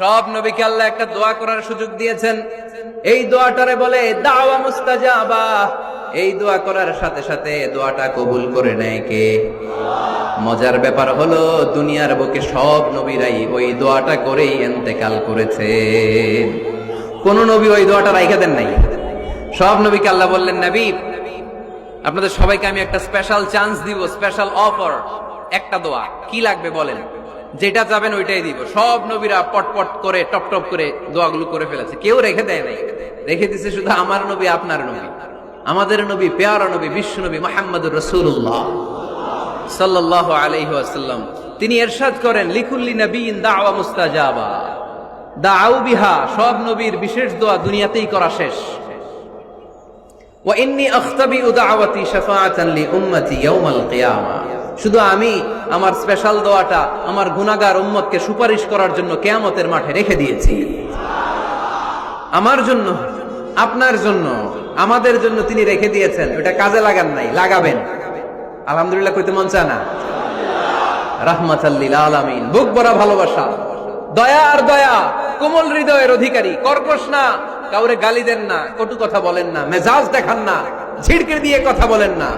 সব নবীকে আল্লাহ একটা দোয়া করার সুযোগ দিয়েছেন। এই দোয়াটারে বলে দাওয়া মুস্তাজাবা। এই দোয়া করার সাথে সাথে দোয়াটা কবুল করে নেয় কে? মজার ব্যাপার হলো দুনিয়ার বুকে সব নবীরাই ওই দোয়াটা করেই ইন্তেকাল করেছে। কোন নবী ওই দোয়াটা রাইখা দেন নাই। সব নবীকে আল্লাহ বললেন, নবী আপনাদের সবাইকে আমি একটা স্পেশাল চান্স দিব, স্পেশাল অফার, একটা দোয়া। কি লাগবে বলেন, যেটা চাবেন ওইটাই দিব। সব নবীরা পটপট করে টপ টপ করে দোয়াগুলো করে ফেলেছে, কেউ রেখে দেয় নাই। রেখে দিছে শুধু আমার নবী, আপনার নবী, আমাদের নবী, পেয়ারা নবী, বিশ্ব নবী মুহাম্মদুর রাসূলুল্লাহ সাল্লাল্লাহু আলাইহি ওয়াসাল্লাম। তিনি ইরশাদ করেন, লিকুল্লি নবিয়্যিন দাওয়া মুস্তাজাবা দাউ বিহা। সব নবীর বিশেষ দোয়া দুনিয়াতেই করা শেষ। ওয়া ইন্নী আখতাবিউ দাওয়াতি শাফাআতান লি উম্মতি ইয়াউমাল কিয়ামা। শুধু আমি আমার স্পেশাল দোয়াটা আমার গুনাহগার উম্মতকে সুপারিশ করার জন্য কিয়ামতের মাঠে রেখে দিয়েছি। আমার জন্য, আপনার জন্য, আমাদের জন্য তিনি রেখে দিয়েছেন। ওটা কাজে লাগান নাই, লাগাবেন। আলহামদুলিল্লাহ কইতে মন চায় না? রাহমাতাল লিল আলামিন, বুক ভরা ভালোবাসা, দয়া আর দয়া, কোমল হৃদয়ের অধিকারী, কর্কশ না, কাউরে গালি দেন না, কটু কথা বলেন না, মেজাজ দেখান না, ঝিড়কে দিয়ে কথা বলেন না।